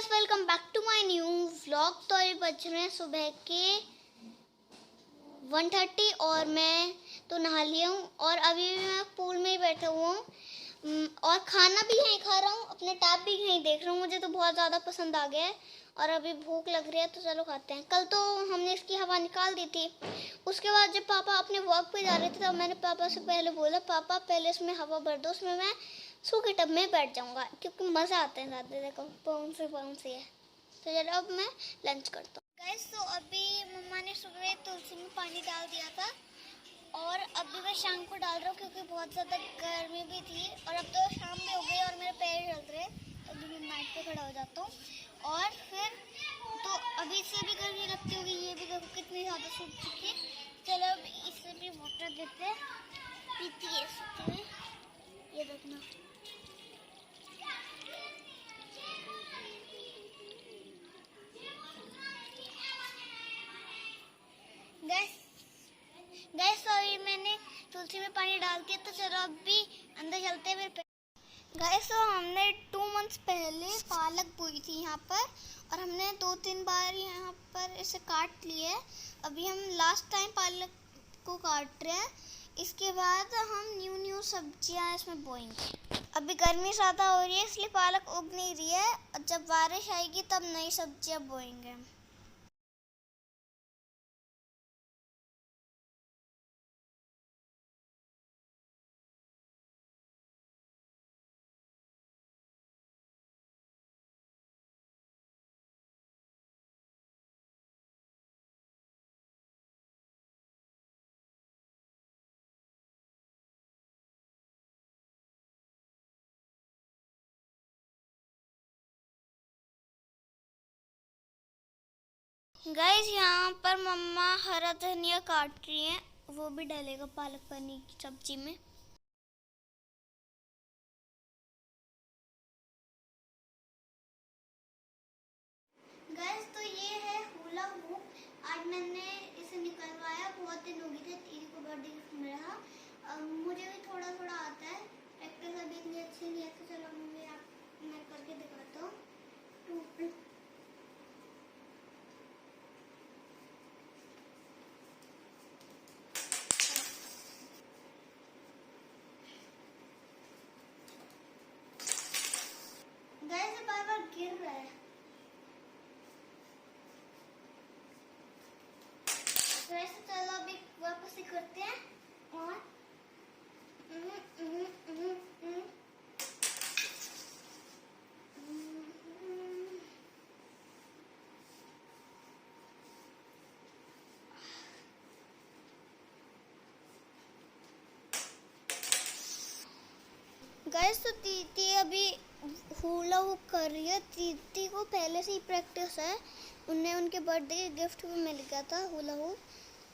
Guys, welcome back to my new vlog. तो अभी बज रहे हैं सुबह के 1:30 और मैं तो नहा लिया हूँ और अभी मैं पूल में ही बैठा हुआ हूँ और खाना भी यहीं खा रहा हूँ, अपने टैब भी यहीं देख रहा हूँ। मुझे तो बहुत ज़्यादा पसंद आ गया है और अभी भूख लग रही है तो चलो खाते हैं। कल तो हमने इसकी हवा निकाल दी थी। उसके बाद जब पापा अपने वर्क पे जा रहे थे तब मैंने पापा से पहले बोला, पापा पहले इसमें हवा भर दो, उसमें मैं सूखे टब में बैठ जाऊंगा क्योंकि मज़ा आता है ज़्यादा। देखो पाउन से है। तो चलो अब मैं लंच करता हूँ। गाइस, तो अभी मम्मा ने सुबह तुलसी में पानी डाल दिया था और अभी मैं शाम को डाल रहा हूँ क्योंकि बहुत ज़्यादा गर्मी भी थी और अब तो शाम भी हो गई और मेरे पैर जल रहे हैं। अभी मैं मैट पे खड़ा हो जाता हूँ और फिर तो अभी इससे भी गर्मी लगती होगी। ये भी देखो कितनी ज़्यादा सूख चुकी है। चलो अब इससे भी वाटर देते हैं, पीती है इससे। ये देखना, गैस तो अभी मैंने तुलसी में पानी डाल दिया। तो चलो अब भी अंदर चलते हैं मेरे। गैस तो हमने 2 मंथ्स पहले पालक बोई थी यहाँ पर और हमने 2-3 बार यहाँ पर इसे काट लिए। अभी हम लास्ट टाइम पालक को काट रहे हैं। इसके बाद हम न्यू सब्जियाँ इसमें बोएंगे। अभी गर्मी ज़्यादा हो रही है इसलिए पालक उग नहीं रही है और जब बारिश आएगी तब नई सब्जियाँ बोएंगे। गाइस, यहाँ पर मम्मा हरा धनिया काट रही हैं, वो भी डालेगा पालक पनीर की सब्जी में। गाइस, तो ये है हुला हुप। आज मैंने इसे निकलवाया, बहुत दिन हो गए थे, दीदी को बर्थडे गिफ्ट मिला। मुझे भी थोड़ा थोड़ा आता है, प्रैक्टिस अभी इतनी अच्छी नहीं है। तो चलो मैं करके दिखाता हूँ। गाइस, बार बार गिर रहा है। वैसे चलो अभी वापस से करते हैं और गाइस, तो दीदी अभी हुला हुप कर रही है। दीदी को पहले से ही प्रैक्टिस है, उन्हें उनके बर्थडे के गिफ्ट भी मिल गया था हुला हुप।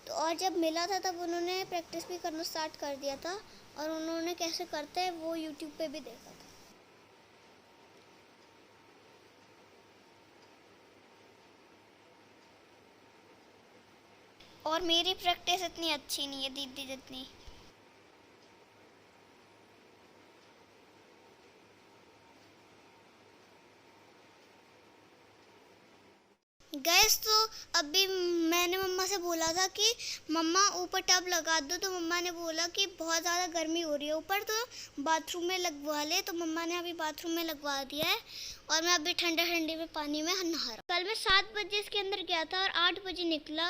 तो और जब मिला था तब उन्होंने प्रैक्टिस भी करना स्टार्ट कर दिया था और उन्होंने कैसे करते हैं वो यूट्यूब पे भी देखा था। और मेरी प्रैक्टिस इतनी अच्छी नहीं है दीदी जितनी। गैस तो अभी मैंने मम्मा से बोला था कि मम्मा ऊपर टब लगा दो, तो मम्मा ने बोला कि बहुत ज़्यादा गर्मी हो रही है ऊपर, तो बाथरूम में लगवा ले। तो मम्मा ने अभी बाथरूम में लगवा दिया है और मैं अभी ठंडे में पानी में नहा रहा। कल मैं 7 बजे इसके अंदर गया था और 8 बजे निकला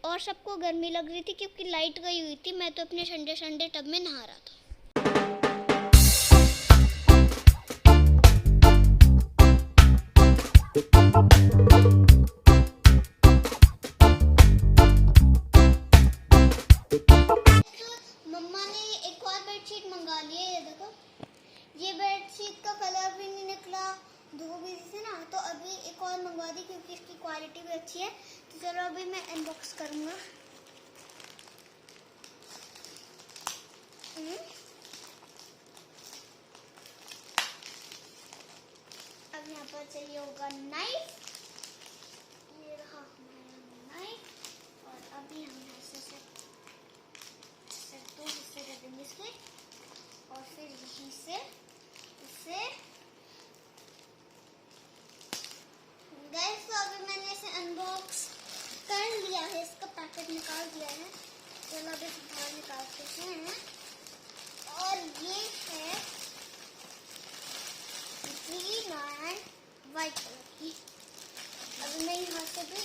और सबको गर्मी लग रही थी क्योंकि लाइट गई हुई थी। मैं तो अपने ठंडे टब में नहा रहा था। मम्मा ने एक और बेडशीट मंगा ली है। ये देखो, ये बेडशीट का कलर भी नहीं निकला, धो भी से ना, तो अभी एक और मंगवा दी क्योंकि इसकी क्वालिटी भी अच्छी है। तो चलो अभी मैं अनबॉक्स करूँगा। अब यहाँ पर चाहिए होगा नाइफ। ये रहा हमारा नाइफ और अभी हम ऐसे से दो हिस्से कर देंगे इसके और फिर यहीं से इसे अनबॉक्स कर लिया है, इसका पैकेट निकाल दिया है। चलो अभी बाहर निकालते हैं। और ये है ग्रीन एंड वाइट कलर की। अभी मैं यहाँ से भी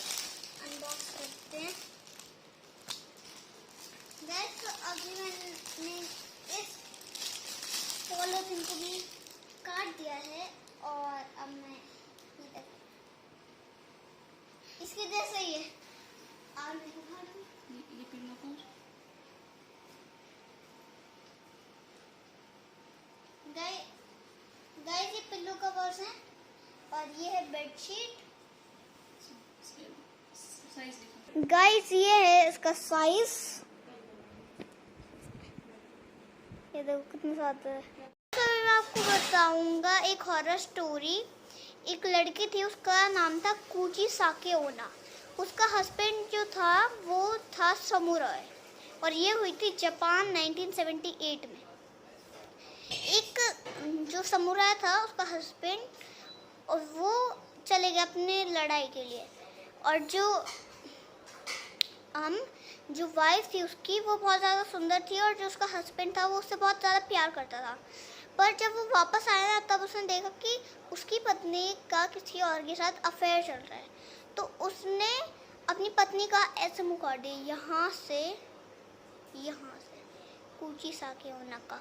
अनबॉक्स करते हैं। गाइस तो अभी मैंने इस पॉलीथिन को भी काट दिया है और अब मैं इसके जैसे ही है। और ये पिल्लो कौन? गाइस ये पिल्लो कवर्स हैं और ये है बेडशीट। साइज देखो गाइस ये है इसका साइज, ये देखो कितना ज्यादा है। तो मैं आपको बताऊंगा एक हॉरर स्टोरी। एक लड़की थी, उसका नाम था कुची साके ओना। उसका हस्बैंड जो था वो था समुराई और ये हुई थी जापान 1978 में। एक जो समुराई था उसका हस्बैंड, और वो चले गए अपने लड़ाई के लिए, और जो वाइफ थी उसकी वो बहुत ज़्यादा सुंदर थी, और जो उसका हस्बैंड था वो उससे बहुत ज़्यादा प्यार करता था। पर जब वो वापस आया तब उसने देखा कि उसकी पत्नी का किसी और के साथ अफेयर चल रहा है। तो उसने अपनी पत्नी का ऐसे मुँह काट दिया, यहाँ से कुची साके ओना का,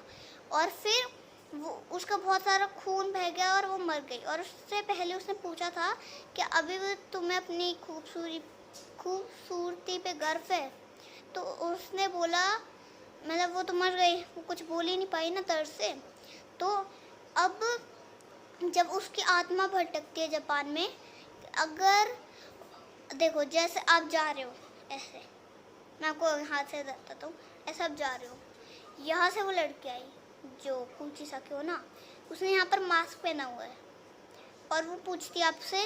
और फिर वो उसका बहुत सारा खून बह गया और वो मर गई। और उससे पहले उसने पूछा था कि अभी भी तुम्हें अपनी खूबसूरती पे गर्व है? तो उसने बोला, मतलब वो तो मर गई, वो कुछ बोल ही नहीं पाई ना दर्द से। तो अब जब उसकी आत्मा भटकती है जापान में, अगर देखो जैसे आप जा रहे हो ऐसे, मैं आपको हाथ से बताता हूँ, ऐसे आप जा रहे हो, यहाँ से वो लड़की आई जो कुची साके ओना, उसने यहाँ पर मास्क पहना हुआ है और वो पूछती है आपसे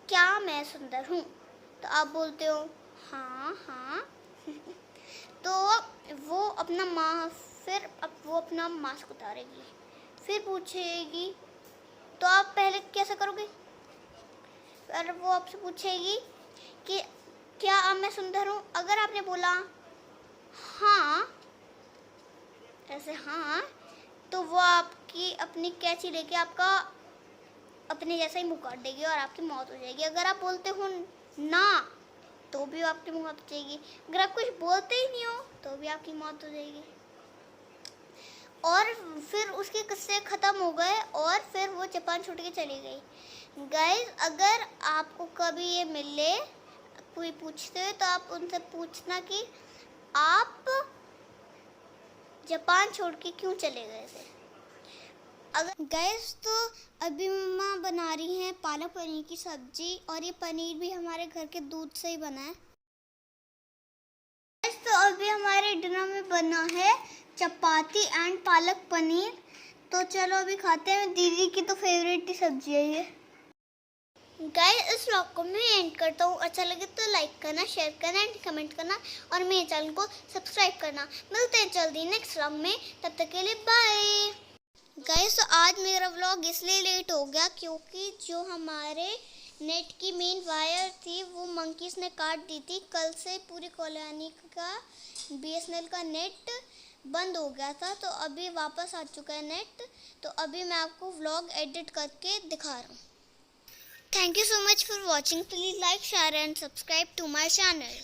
क्या मैं सुंदर हूँ? तो आप बोलते हो हाँ तो वो अपना मास्क उतारेगी, फिर पूछेगी तो आप पहले कैसे करोगे? और वो आपसे पूछेगी कि क्या अब मैं सुंदर हूँ? अगर आपने बोला हाँ, ऐसे हाँ, तो वो आपकी अपनी कैंची लेके आपका अपने जैसा ही मुँह काट देगी और आपकी मौत हो जाएगी। अगर आप बोलते हो ना तो भी आपकी मौत हो जाएगी। अगर आप कुछ बोलते ही नहीं हो तो भी आपकी मौत हो जाएगी। और फिर उसके किस्से ख़त्म हो गए और फिर वो जापान छोड़ के चली गई। गाइस अगर आपको कभी ये मिले, कोई पूछते हो, तो आप उनसे पूछना कि आप जापान छोड़ के क्यों चले गए थे। अगर गैस तो अभी मम्मा बना रही हैं पालक पनीर की सब्जी, और ये पनीर भी हमारे घर के दूध से ही बना है। गैस तो अभी हमारे डिनर में बना है चपाती एंड पालक पनीर। तो चलो अभी खाते हैं। दीदी की तो फेवरेट ही सब्जी है ये। गाइस इस व्लॉग को मैं एंड करता हूँ। अच्छा लगे तो लाइक करना, शेयर करना एंड कमेंट करना, और मेरे चैनल को सब्सक्राइब करना। मिलते हैं जल्दी नेक्स्ट व्लॉग में, तब तक के लिए बाय। गाइस तो आज मेरा व्लॉग इसलिए लेट हो गया क्योंकि जो हमारे नेट की मेन वायर थी वो मंकीज ने काट दी थी। कल से पूरी कॉलोनी का BSNL का नेट बंद हो गया था, तो अभी वापस आ चुका है नेट। तो अभी मैं आपको व्लॉग एडिट करके दिखा रहा हूँ। Thank you so much for watching. Please like, share and subscribe to my channel.